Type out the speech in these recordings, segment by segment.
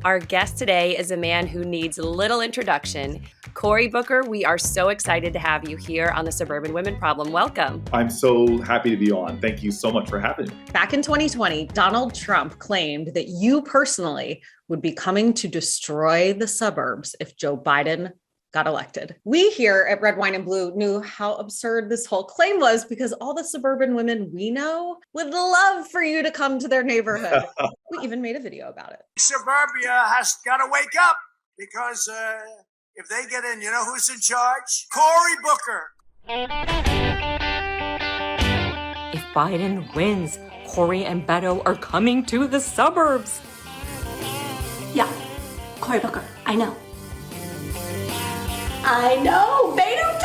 Our guest today is a man who needs little introduction. Cory Booker, we are so excited to have you here on the Suburban Women Problem. Welcome. I'm so happy to be on. Thank you so much for having me. Back in 2020, Donald Trump claimed that you personally would be coming to destroy the suburbs if Joe Biden got elected. We here at Red, Wine, and Blue knew how absurd this whole claim was because all the suburban women we know would love for you to come to their neighborhood. We even made a video about it. Suburbia has got to wake up because if they get in, you know who's in charge? Cory Booker. If Biden wins, Cory and Beto are coming to the suburbs. Yeah, Cory Booker, I know. I know, Beto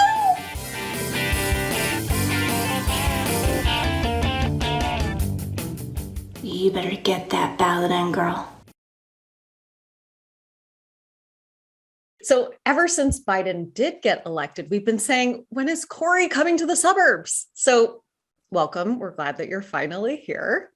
too. You better get that ballot in, girl. So ever since Biden did get elected, we've been saying, when is Cory coming to the suburbs? So welcome. We're glad that you're finally here.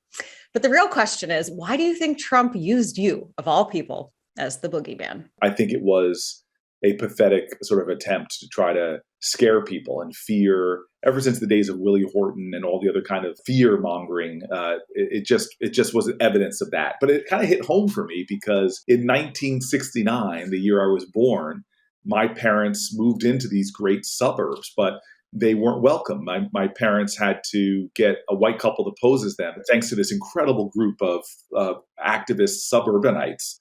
But the real question is, why do you think Trump used you, of all people, as the boogeyman? I think it was a pathetic sort of attempt to try to scare people and fear. Ever since the days of Willie Horton and all the other kind of fear mongering, it just was evidence of that. But it kind of hit home for me because in 1969, the year I was born, my parents moved into these great suburbs, but they weren't welcome. My parents had to get a white couple to pose as them, thanks to this incredible group of activist suburbanites,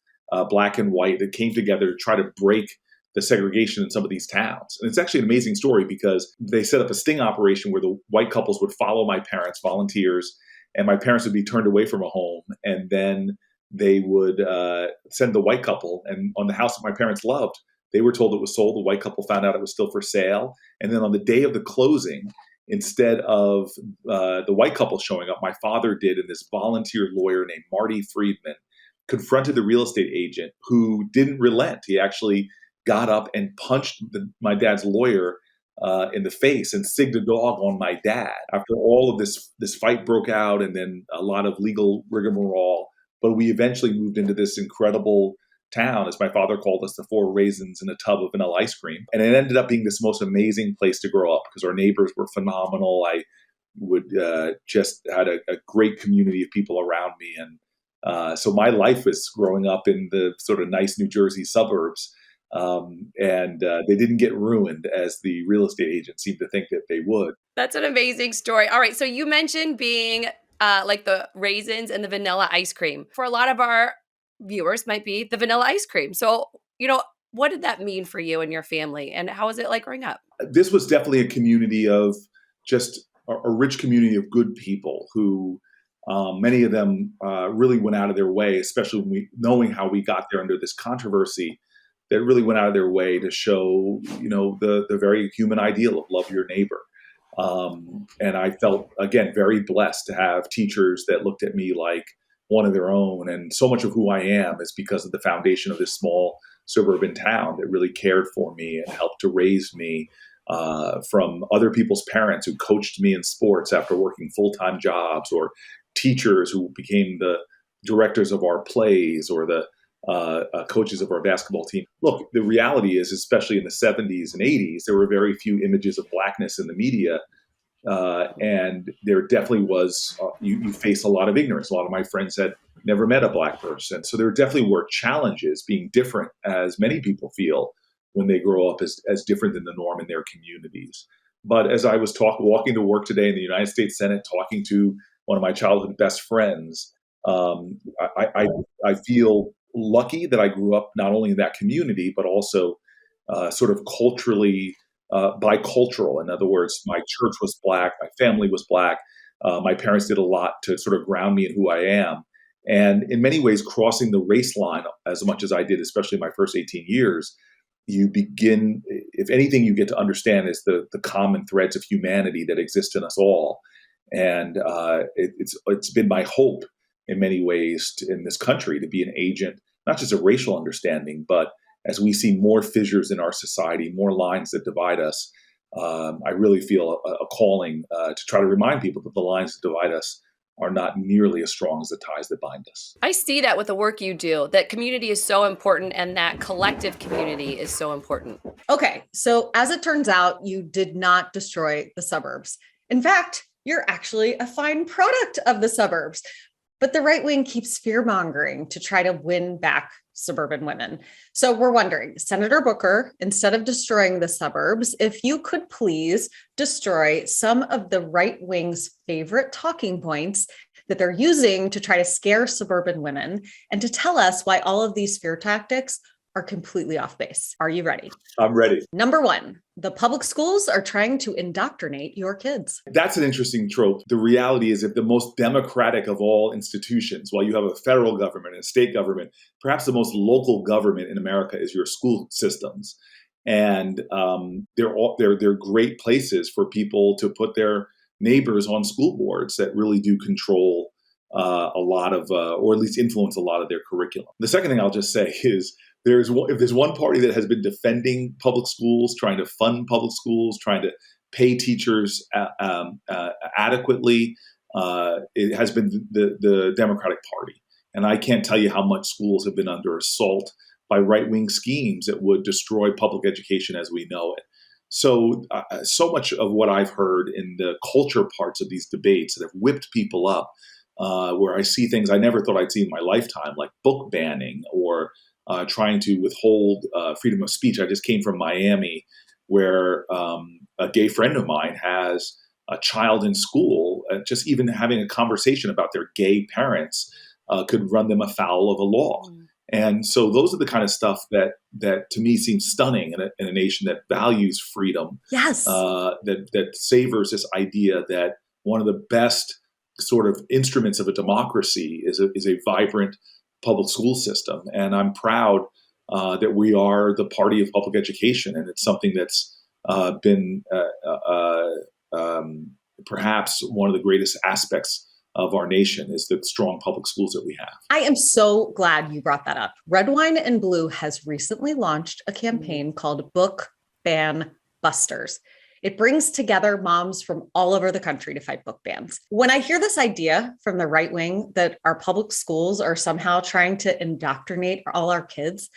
black and white, that came together to try to break the segregation in some of these towns. And it's actually an amazing story because they set up a sting operation where the white couples would follow my parents, volunteers, and my parents would be turned away from a home. And then they would send the white couple, and on the house that my parents loved, they were told it was sold. The white couple found out it was still for sale. And then on the day of the closing, instead of the white couple showing up, my father did, and this volunteer lawyer named Marty Friedman confronted the real estate agent who didn't relent. He actually got up and punched my dad's lawyer in the face and sigged a dog on my dad. After all of this fight broke out, and then a lot of legal rigmarole, but we eventually moved into this incredible town, as my father called us, the 4 raisins in a tub of vanilla ice cream. And it ended up being this most amazing place to grow up because our neighbors were phenomenal. I would just had a great community of people around me. And so my life was growing up in the sort of nice New Jersey suburbs. And they didn't get ruined as the real estate agents seemed to think that they would. That's an amazing story. All right. So you mentioned being like the raisins and the vanilla ice cream. For a lot of our viewers might be the vanilla ice cream. So, what did that mean for you and your family? And how was it like growing up? This was definitely a community of just a rich community of good people who many of them really went out of their way, especially knowing how we got there under this controversy, that really went out of their way to show, the very human ideal of love your neighbor. And I felt, again, very blessed to have teachers that looked at me like one of their own. And so much of who I am is because of the foundation of this small suburban town that really cared for me and helped to raise me from other people's parents who coached me in sports after working full-time jobs, or teachers who became the directors of our plays, or the coaches of our basketball team. Look, the reality is, especially in the 70s and 80s, there were very few images of blackness in the media. And there definitely was, you face a lot of ignorance. A lot of my friends had never met a black person. So there definitely were challenges being different, as many people feel when they grow up as different than the norm in their communities. But as I was walking to work today in the United States Senate, talking to one of my childhood best friends, I feel lucky that I grew up not only in that community, but also sort of culturally bicultural. In other words, my church was black, my family was black. My parents did a lot to sort of ground me in who I am. And in many ways, crossing the race line as much as I did, especially in my first 18 years, you begin, if anything, you get to understand is the common threads of humanity that exist in us all. And it's been my hope in many ways in this country to be an agent, not just of racial understanding, but as we see more fissures in our society, more lines that divide us, I really feel a calling to try to remind people that the lines that divide us are not nearly as strong as the ties that bind us. I see that with the work you do, that community is so important and that collective community is so important. Okay, so as it turns out, you did not destroy the suburbs. In fact, you're actually a fine product of the suburbs. But the right wing keeps fear-mongering to try to win back suburban women. So we're wondering, Senator Booker, instead of destroying the suburbs, if you could please destroy some of the right wing's favorite talking points that they're using to try to scare suburban women, and to tell us why all of these fear tactics are completely off base. Are you ready? I'm ready. Number one, the public schools are trying to indoctrinate your kids. That's an interesting trope. The reality is that the most democratic of all institutions, while you have a federal government and a state government, perhaps the most local government in America is your school systems. And they're great places for people to put their neighbors on school boards that really do control a lot of, or at least influence a lot of their curriculum. The second thing I'll just say is, if there's one party that has been defending public schools, trying to fund public schools, trying to pay teachers adequately, it has been the Democratic Party. And I can't tell you how much schools have been under assault by right-wing schemes that would destroy public education as we know it. So much of what I've heard in the culture parts of these debates that have whipped people up, where I see things I never thought I'd see in my lifetime, like book banning or trying to withhold freedom of speech. I just came from Miami, where a gay friend of mine has a child in school. Just even having a conversation about their gay parents could run them afoul of a law. And so those are the kind of stuff that to me seems stunning in a nation that values freedom. Yes. That savors this idea that one of the best sort of instruments of a democracy is a vibrant public school system. And I'm proud that we are the party of public education. And it's something that's been perhaps one of the greatest aspects of our nation is the strong public schools that we have. I am so glad you brought that up. Red, Wine, and Blue has recently launched a campaign called Book Ban Busters. It brings together moms from all over the country to fight book bans. When I hear this idea from the right wing that our public schools are somehow trying to indoctrinate all our kids,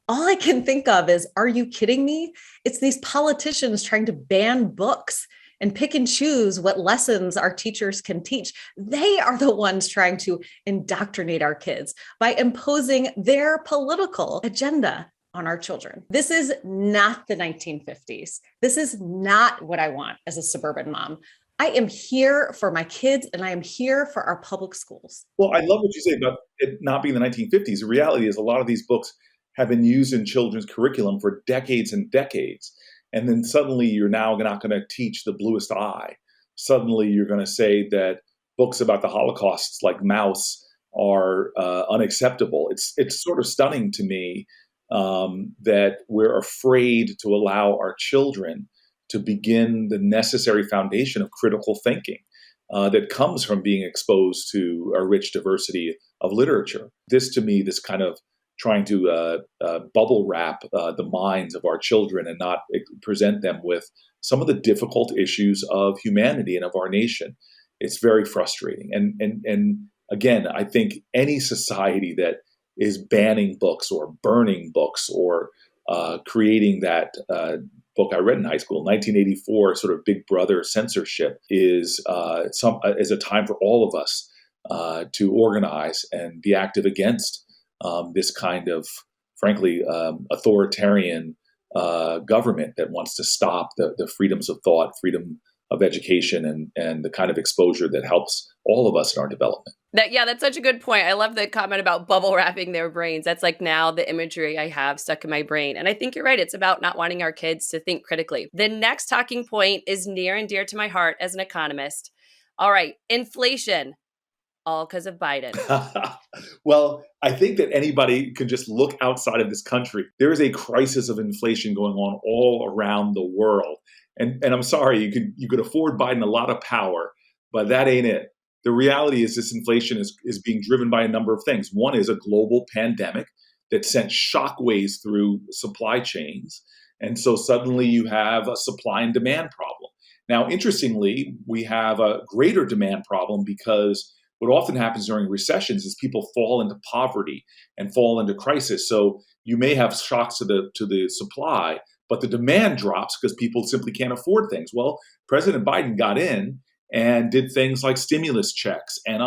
all I can think of is, are you kidding me? It's these politicians trying to ban books and pick and choose what lessons our teachers can teach. They are the ones trying to indoctrinate our kids by imposing their political agenda on our children. This is not the 1950s. This is not what I want as a suburban mom. I am here for my kids and I am here for our public schools. Well, I love what you say about it not being the 1950s. The reality is a lot of these books have been used in children's curriculum for decades and decades. And then suddenly you're now not going to teach The Bluest Eye. Suddenly you're going to say that books about the Holocaust like Maus are unacceptable. It's sort of stunning to me that we're afraid to allow our children to begin the necessary foundation of critical thinking that comes from being exposed to a rich diversity of literature. This, to me, this kind of trying to bubble wrap the minds of our children and not present them with some of the difficult issues of humanity and of our nation. It's very frustrating. And again, I think any society that is banning books or burning books or creating that book I read in high school, 1984, sort of Big Brother censorship is a time for all of us to organize and be active against this kind of, frankly, authoritarian government that wants to stop the freedoms of thought, freedom of education, and the kind of exposure that helps all of us in our development. That's such a good point. I love the comment about bubble wrapping their brains. That's like now the imagery I have stuck in my brain. And I think you're right. It's about not wanting our kids to think critically. The next talking point is near and dear to my heart as an economist. All right, inflation. All because of Biden. Well, I think that anybody can just look outside of this country. There is a crisis of inflation going on all around the world. And I'm sorry, you could afford Biden a lot of power, but that ain't it. The reality is this inflation is being driven by a number of things. One is a global pandemic that sent shockwaves through supply chains. And so suddenly you have a supply and demand problem. Now, interestingly, we have a greater demand problem because what often happens during recessions is people fall into poverty and fall into crisis. So you may have shocks to the supply, but the demand drops because people simply can't afford things. Well, President Biden got in and did things like stimulus checks and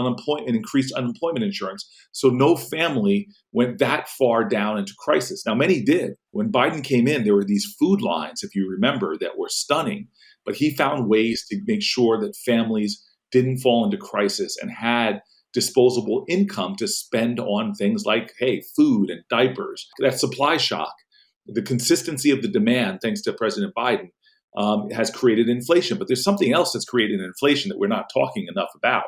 increased unemployment insurance. So no family went that far down into crisis. Now, many did. When Biden came in, there were these food lines, if you remember, that were stunning. But he found ways to make sure that families didn't fall into crisis and had disposable income to spend on things like, hey, food and diapers. That supply shock, the consistency of the demand, thanks to President Biden, has created inflation. But there's something else that's created inflation that we're not talking enough about.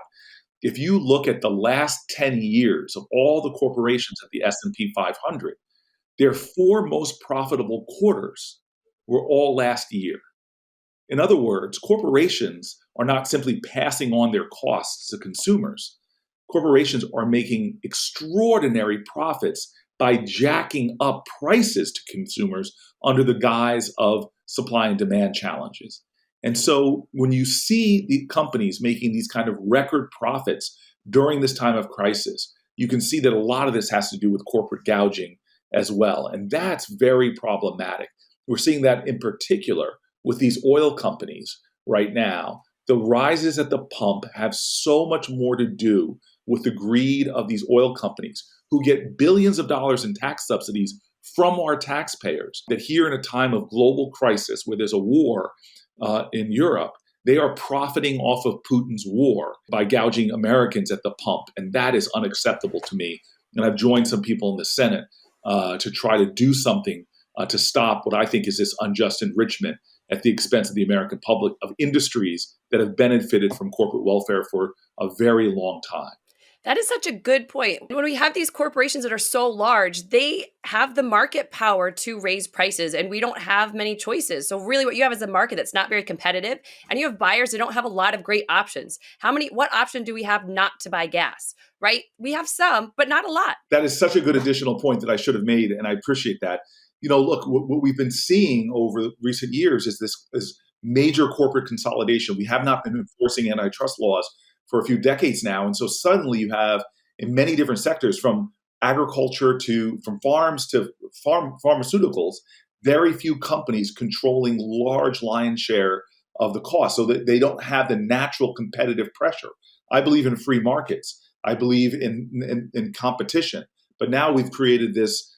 If you look at the last 10 years of all the corporations at the S&P 500, their 4 most profitable quarters were all last year. In other words, corporations are not simply passing on their costs to consumers. Corporations are making extraordinary profits by jacking up prices to consumers under the guise of supply and demand challenges. And so when you see the companies making these kind of record profits during this time of crisis, you can see that a lot of this has to do with corporate gouging as well. And that's very problematic. We're seeing that in particular with these oil companies right now. The rises at the pump have so much more to do with the greed of these oil companies who get billions of dollars in tax subsidies from our taxpayers, that here in a time of global crisis where there's a war in Europe, they are profiting off of Putin's war by gouging Americans at the pump. And that is unacceptable to me. And I've joined some people in the Senate to try to do something to stop what I think is this unjust enrichment at the expense of the American public, of industries that have benefited from corporate welfare for a very long time. That is such a good point. When we have these corporations that are so large, they have the market power to raise prices, and we don't have many choices. So really what you have is a market that's not very competitive, and you have buyers that don't have a lot of great options. What option do we have not to buy gas, right? We have some, but not a lot. That is such a good additional point that I should have made, and I appreciate that. You know, look, what we've been seeing over recent years is this major corporate consolidation. We have not been enforcing antitrust laws for a few decades now. And so suddenly you have, in many different sectors, from agriculture from farms to pharmaceuticals, very few companies controlling large lion's share of the cost, so that they don't have the natural competitive pressure. I believe in free markets. I believe in competition. But now we've created this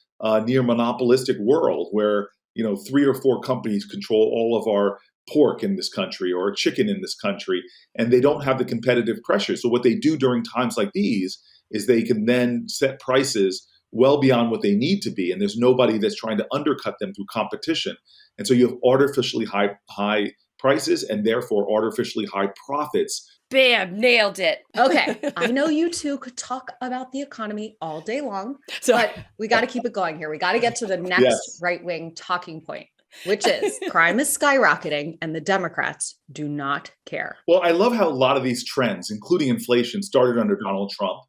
near monopolistic world where 3 or 4 companies control all of our pork in this country or chicken in this country, and they don't have the competitive pressure. So what they do during times like these is they can then set prices well beyond what they need to be, and there's nobody that's trying to undercut them through competition. And so you have artificially high prices and therefore artificially high profits. Bam, nailed it. Okay. I know you two could talk about the economy all day long, but we got to keep it going here. We got to get to the next right-wing talking point, which is crime is skyrocketing and the Democrats do not care. Well, I love how a lot of these trends, including inflation, started under Donald Trump,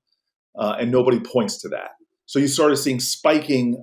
and nobody points to that. So you started seeing spiking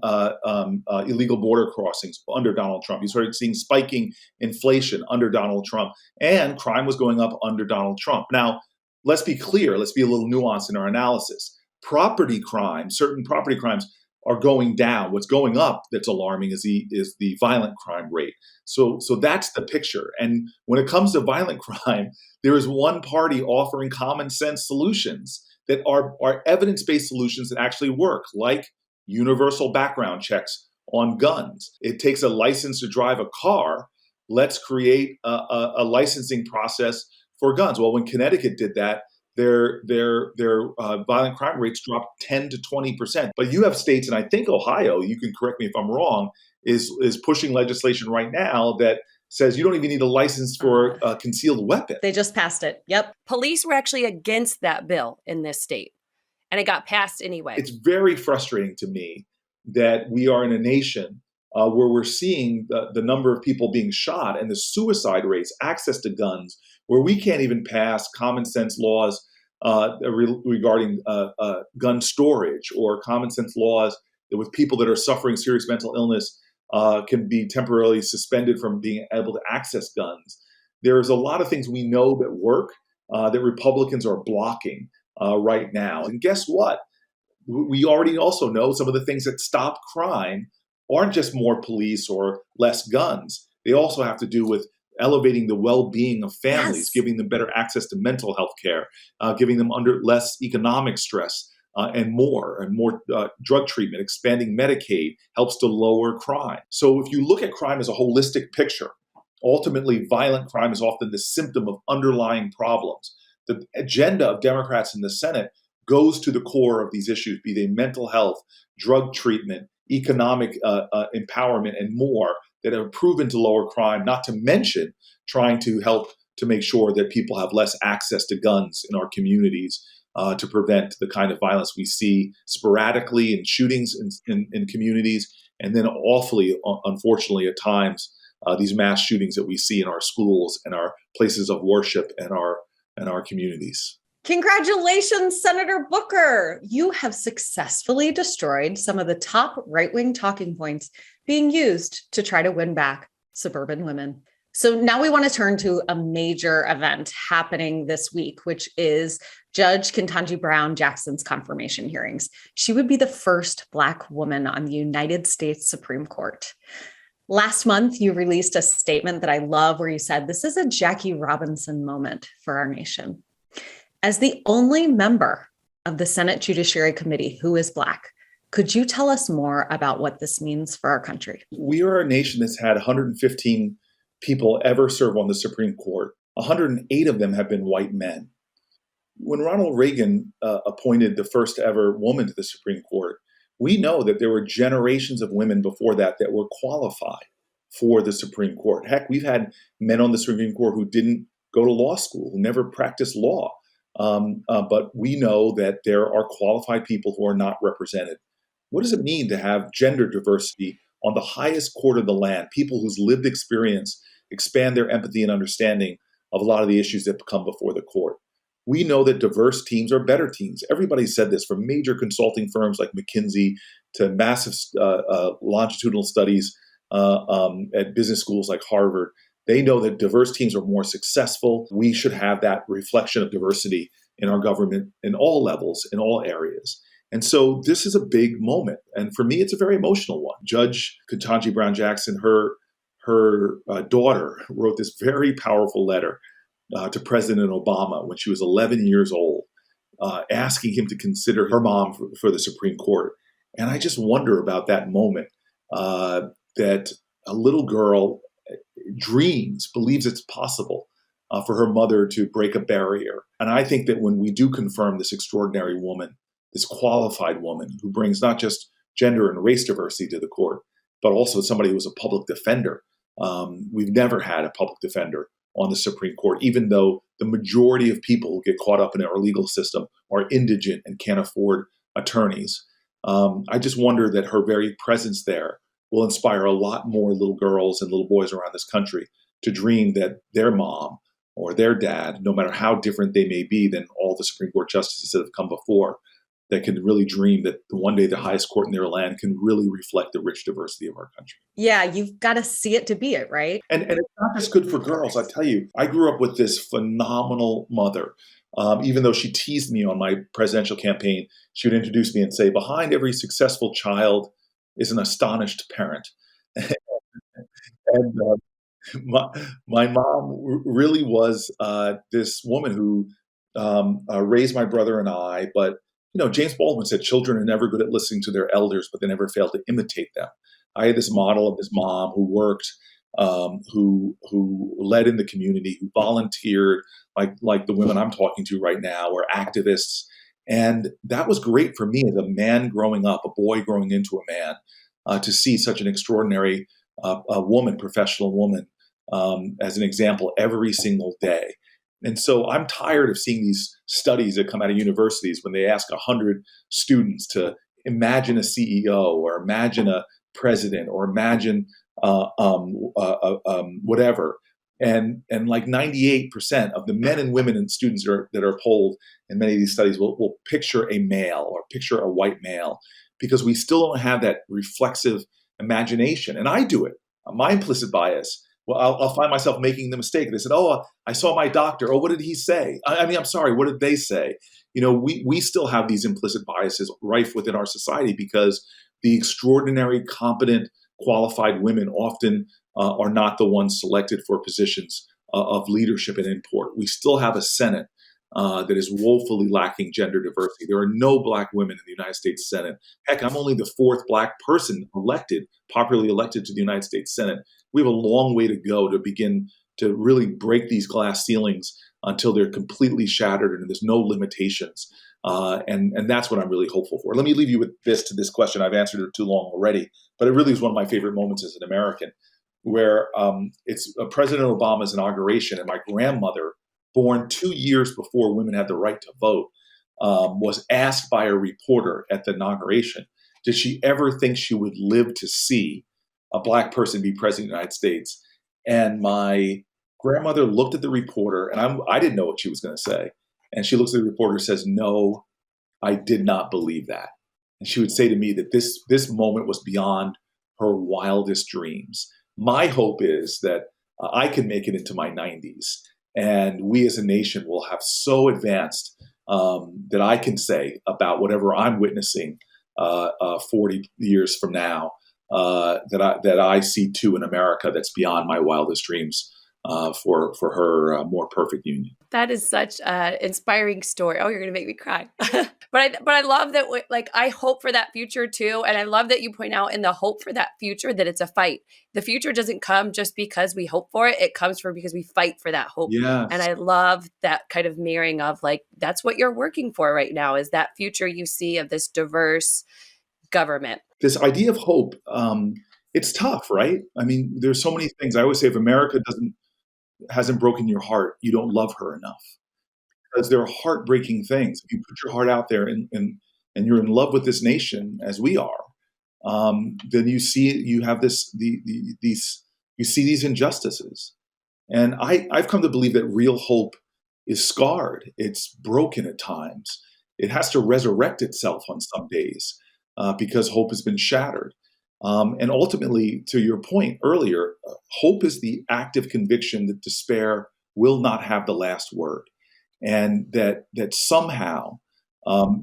illegal border crossings under Donald Trump. You started seeing spiking inflation under Donald Trump, and crime was going up under Donald Trump. Now, let's be clear. Let's be a little nuanced in our analysis. Property crime, certain property crimes, are going down. What's going up that's alarming is the violent crime rate. So that's the picture. And when it comes to violent crime, there is one party offering common sense solutions that are evidence-based solutions that actually work, like universal background checks on guns. It takes a license to drive a car. Let's create a licensing process for guns. Well, when Connecticut did that, their violent crime rates dropped 10 to 20%. But you have states, and I think Ohio, you can correct me if I'm wrong, is pushing legislation right now that says you don't even need a license for a concealed weapon. They just passed it. Yep. Police were actually against that bill in this state, and it got passed anyway. It's very frustrating to me that we are in a nation where we're seeing the number of people being shot and the suicide rates, access to guns, where we can't even pass common sense laws regarding gun storage, or common sense laws that with people that are suffering serious mental illness can be temporarily suspended from being able to access guns. There's a lot of things we know that work that Republicans are blocking. right now. And guess what? We already also know some of the things that stop crime aren't just more police or less guns. They also have to do with elevating the well-being of families, Yes. giving them better access to mental health care, giving them under less economic stress, and more drug treatment. Expanding Medicaid helps to lower crime. So if you look at crime as a holistic picture, ultimately violent crime is often the symptom of underlying problems. The agenda of Democrats in the Senate goes to the core of these issues, be they mental health, drug treatment, economic empowerment, and more, that have proven to lower crime, not to mention trying to help to make sure that people have less access to guns in our communities, to prevent the kind of violence we see sporadically in shootings in communities, and then awfully, unfortunately, at times, these mass shootings that we see in our schools and our places of worship and our communities. Congratulations, Senator Booker. You have successfully destroyed some of the top right-wing talking points being used to try to win back suburban women. So now we want to turn to a major event happening this week, which is Judge Ketanji Brown Jackson's confirmation hearings. She would be the first Black woman on the United States Supreme Court. Last month, you released a statement that I love where you said, "This is a Jackie Robinson moment for our nation." As the only member of the Senate Judiciary Committee who is Black, could you tell us more about what this means for our country? We are a nation that's had 115 people ever serve on the Supreme Court. 108 of them have been white men. When Ronald Reagan appointed the first ever woman to the Supreme Court, we know that there were generations of women before that that were qualified for the Supreme Court. Heck, we've had men on the Supreme Court who didn't go to law school, who never practiced law. But we know that there are qualified people who are not represented. What does it mean to have gender diversity on the highest court of the land, people whose lived experience expand their empathy and understanding of a lot of the issues that come before the court? We know that diverse teams are better teams. Everybody said this, from major consulting firms like McKinsey to massive longitudinal studies at business schools like Harvard. They know that diverse teams are more successful. We should have that reflection of diversity in our government in all levels, in all areas. And so this is a big moment. And for me, it's a very emotional one. Judge Ketanji Brown Jackson, her daughter, wrote this very powerful letter to President Obama when she was 11 years old, asking him to consider her mom for the Supreme Court. And I just wonder about that moment, that a little girl believes it's possible for her mother to break a barrier. And I think that when we do confirm this extraordinary woman, this qualified woman who brings not just gender and race diversity to the court, but also somebody who was a public defender. We've never had a public defender on the Supreme Court, even though the majority of people who get caught up in our legal system are indigent and can't afford attorneys. I just wonder that her very presence there will inspire a lot more little girls and little boys around this country to dream that their mom or their dad, no matter how different they may be than all the Supreme Court justices that have come before, that can really dream that one day the highest court in their land can really reflect the rich diversity of our country. Yeah, you've got to see it to be it, right? And it's not just good for girls. I tell you, I grew up with this phenomenal mother. Even though she teased me on my presidential campaign, she would introduce me and say, behind every successful child is an astonished parent. And my mom really was this woman who raised my brother and I. But, James Baldwin said children are never good at listening to their elders, but they never fail to imitate them. I had this model of this mom who worked, who led in the community, who volunteered, like the women I'm talking to right now, or activists. And that was great for me as a man growing up, a boy growing into a man, to see such an extraordinary woman, professional woman, as an example every single day. And so I'm tired of seeing these studies that come out of universities when they ask 100 students to imagine a CEO or imagine a president or imagine whatever. And like 98% of the men and women and students that are polled in many of these studies will picture a male or picture a white male, because we still don't have that reflexive imagination. And I do it. My implicit bias. Well, I'll find myself making the mistake. They said, I saw my doctor. Oh, what did he say? I'm sorry, what did they say? we still have these implicit biases rife within our society because the extraordinary, competent, qualified women often are not the ones selected for positions of leadership and import. We still have a Senate that is woefully lacking gender diversity. There are no Black women in the United States Senate. Heck, I'm only the fourth Black person popularly elected to the United States Senate. We have a long way to go to begin to really break these glass ceilings until they're completely shattered and there's no limitations. And that's what I'm really hopeful for. Let me leave you with this question. I've answered it too long already, but it really is one of my favorite moments as an American, where it's President Obama's inauguration, and my grandmother, born 2 years before women had the right to vote, was asked by a reporter at the inauguration, did she ever think she would live to see a Black person be president of the United States? And my grandmother looked at the reporter, and I didn't know what she was going to say. And she looks at the reporter and says, "No, I did not believe that." And she would say to me that this moment was beyond her wildest dreams. My hope is that I can make it into my 90s, and we as a nation will have so advanced that I can say about whatever I'm witnessing 40 years from now that I see too in America that's beyond my wildest dreams for her more perfect union. That is such an inspiring story. Oh, you're going to make me cry. But I love that, like, I hope for that future too. And I love that you point out in the hope for that future that it's a fight. The future doesn't come just because we hope for it. It comes from because we fight for that hope. Yes. And I love that kind of mirroring of, like, that's what you're working for right now, is that future you see of this diverse government. This idea of hope, it's tough, right? I mean, there's so many things. I always say if America hasn't broken your heart, you don't love her enough. Because there are heartbreaking things. If you put your heart out there and you're in love with this nation, as we are, then you have you see these injustices. And I've come to believe that real hope is scarred. It's broken at times. It has to resurrect itself on some days because hope has been shattered. And ultimately, to your point earlier, hope is the active conviction that despair will not have the last word. And that somehow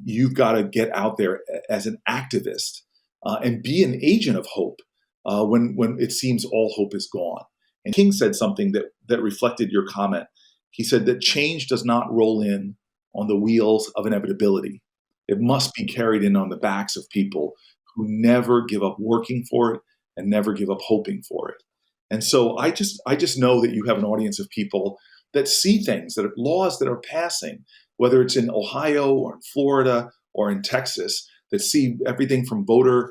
you've got to get out there as an activist and be an agent of hope when it seems all hope is gone. And King said something that reflected your comment. He said that change does not roll in on the wheels of inevitability. It must be carried in on the backs of people who never give up working for it and never give up hoping for it. And so I just know that you have an audience of people that see things, that are laws that are passing, whether it's in Ohio or in Florida or in Texas, that see everything from voter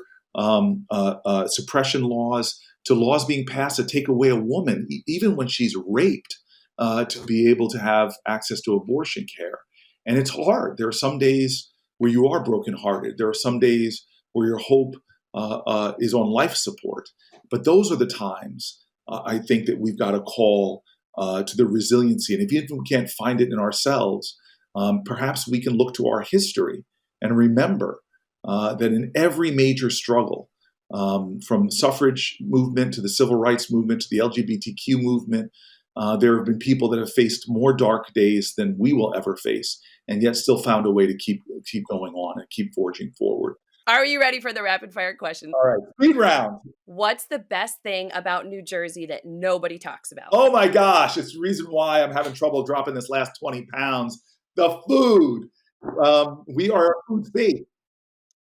suppression laws to laws being passed to take away a woman, even when she's raped, to be able to have access to abortion care. And it's hard. There are some days where you are brokenhearted. There are some days where your hope is on life support. But those are the times I think that we've got to call to the resiliency. And if even we can't find it in ourselves, perhaps we can look to our history and remember that in every major struggle, from suffrage movement to the civil rights movement to the LGBTQ movement, there have been people that have faced more dark days than we will ever face, and yet still found a way to keep going on and keep forging forward. Are you ready for the rapid fire question? All right, speed round. What's the best thing about New Jersey that nobody talks about? Oh my gosh, it's the reason why I'm having trouble dropping this last 20 pounds. The food. We are a food state.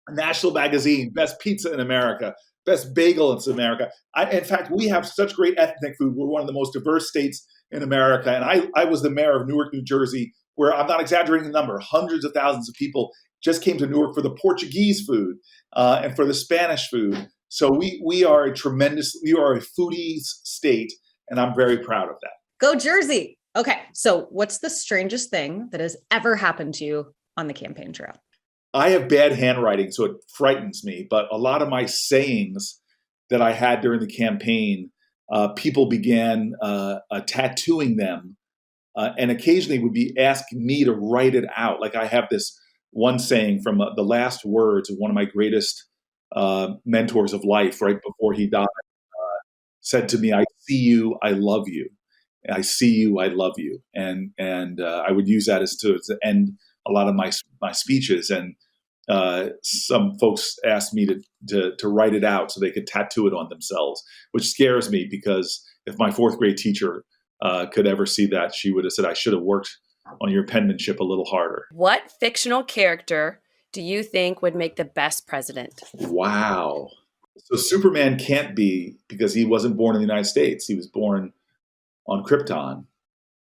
National Magazine, best pizza in America, best bagel in America. In fact, we have such great ethnic food. We're one of the most diverse states in America. And I was the mayor of Newark, New Jersey, where I'm not exaggerating the number, hundreds of thousands of people just came to Newark for the Portuguese food and for the Spanish food. So we are a foodie state, and I'm very proud of that. Go Jersey. Okay, so what's the strangest thing that has ever happened to you on the campaign trail? I have bad handwriting, so it frightens me. But a lot of my sayings that I had during the campaign, people began tattooing them, and occasionally would be asking me to write it out. Like I have this one saying from the last words of one of my greatest mentors of life right before he died, said to me, "I see you, I love you. I see you, I love you." And I would use that as to end a lot of my speeches. And some folks asked me to write it out so they could tattoo it on themselves, which scares me because if my fourth grade teacher could ever see that, she would have said, I should have worked on your penmanship a little harder. What fictional character do you think would make the best president? Wow. So Superman can't be, because he wasn't born in the United States. He was born on Krypton.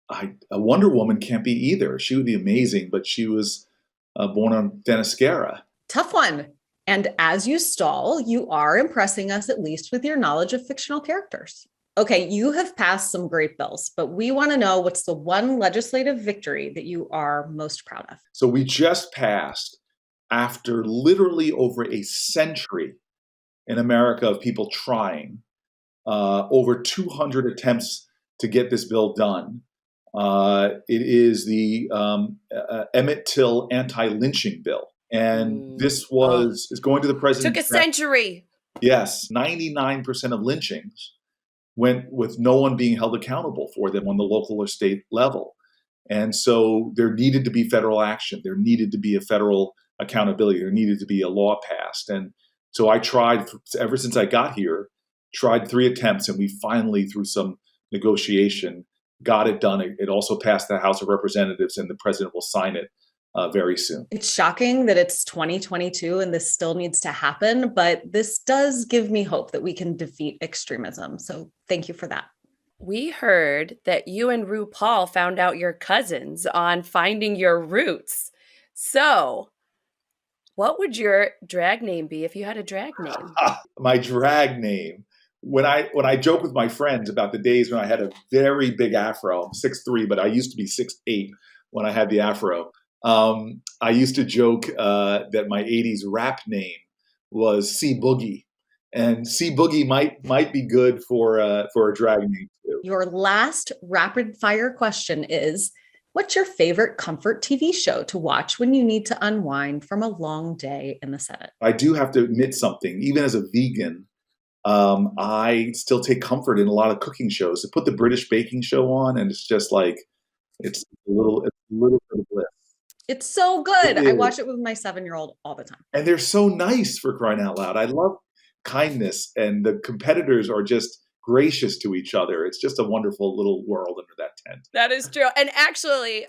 A Wonder Woman can't be either. She would be amazing, but she was born on Themyscira. Tough one. And as you stall, you are impressing us at least with your knowledge of fictional characters. Okay, you have passed some great bills, but we want to know what's the one legislative victory that you are most proud of. So we just passed, after literally over a century in America of people trying, over 200 attempts to get this bill done. It is the Emmett Till anti-lynching bill. And this is going to the president. Took a century. Yes, 99% of lynchings went with no one being held accountable for them on the local or state level. And so there needed to be federal action. There needed to be a federal accountability. There needed to be a law passed. And so I tried, ever since I got here, tried 3 attempts, and we finally, through some negotiation, got it done. It also passed the House of Representatives, and the president will sign it very soon. It's shocking that it's 2022 and this still needs to happen, but this does give me hope that we can defeat extremism. So thank you for that. We heard that you and RuPaul found out you're cousins on Finding Your Roots. So what would your drag name be if you had a drag name? My drag name. When I joke with my friends about the days when I had a very big afro, I'm 6'3", but I used to be 6'8" when I had the afro. I used to joke that my 80s rap name was C Boogie, and C Boogie might be good for a drag name too. Your last rapid fire question is, what's your favorite comfort TV show to watch when you need to unwind from a long day in the Senate? I do have to admit something. Even as a vegan, I still take comfort in a lot of cooking shows. To put the British baking show on, and it's just like it's a little bit of bliss. It's so good. I watch it with my 7-year-old all the time. And they're so nice, for crying out loud. I love kindness, and the competitors are just gracious to each other. It's just a wonderful little world under that tent. That is true. And actually,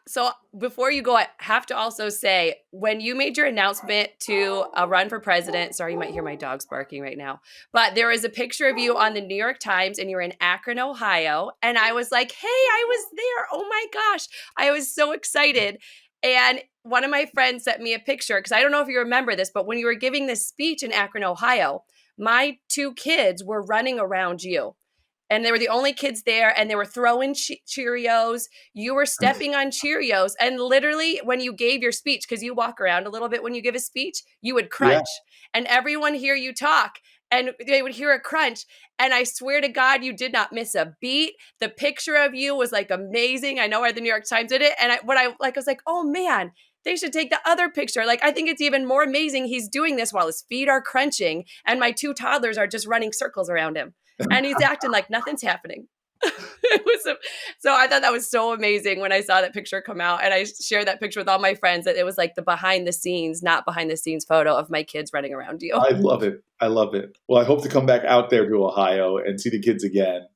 so before you go, I have to also say, when you made your announcement to run for president, sorry, you might hear my dogs barking right now, but there was a picture of you on the New York Times, and you're in Akron, Ohio. And I was like, hey, I was there. Oh my gosh. I was so excited. And one of my friends sent me a picture, because I don't know if you remember this, but when you were giving this speech in Akron, Ohio, my 2 kids were running around you. And they were the only kids there, and they were throwing Cheerios. You were stepping on Cheerios. And literally, when you gave your speech, because you walk around a little bit when you give a speech, you would crunch. Yeah. And everyone hear you talk, and they would hear a crunch. And I swear to God, you did not miss a beat. The picture of you was like amazing. I know why the New York Times did it. And I was like, oh man, they should take the other picture. Like, I think it's even more amazing he's doing this while his feet are crunching, and my 2 toddlers are just running circles around him. And he's acting like nothing's happening. So I thought that was so amazing when I saw that picture come out. And I shared that picture with all my friends, that it was like the behind the scenes, not behind the scenes photo of my kids running around you. I love it. I love it. Well, I hope to come back out there to Ohio and see the kids again,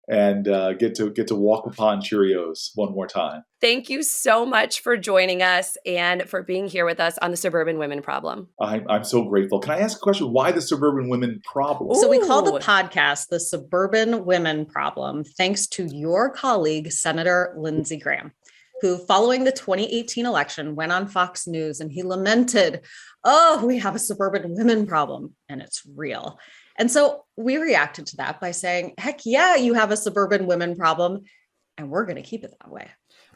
and get to walk upon Cheerios one more time. Thank you so much for joining us and for being here with us on the Suburban Women Problem. I'm so grateful. Can I ask a question? Why the Suburban Women Problem? So we call the podcast the Suburban Women Problem, thanks to your colleague, Senator Lindsey Graham, who, following the 2018 election, went on Fox News and he lamented, oh, we have a suburban women problem, and it's real. And so we reacted to that by saying, heck yeah, you have a suburban women problem, and we're going to keep it that way.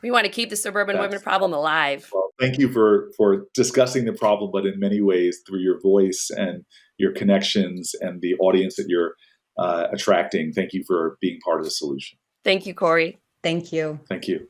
We want to keep the suburban women problem alive. Well, thank you for discussing the problem, but in many ways through your voice and your connections and the audience that you're attracting. Thank you for being part of the solution. Thank you, Cory. Thank you. Thank you.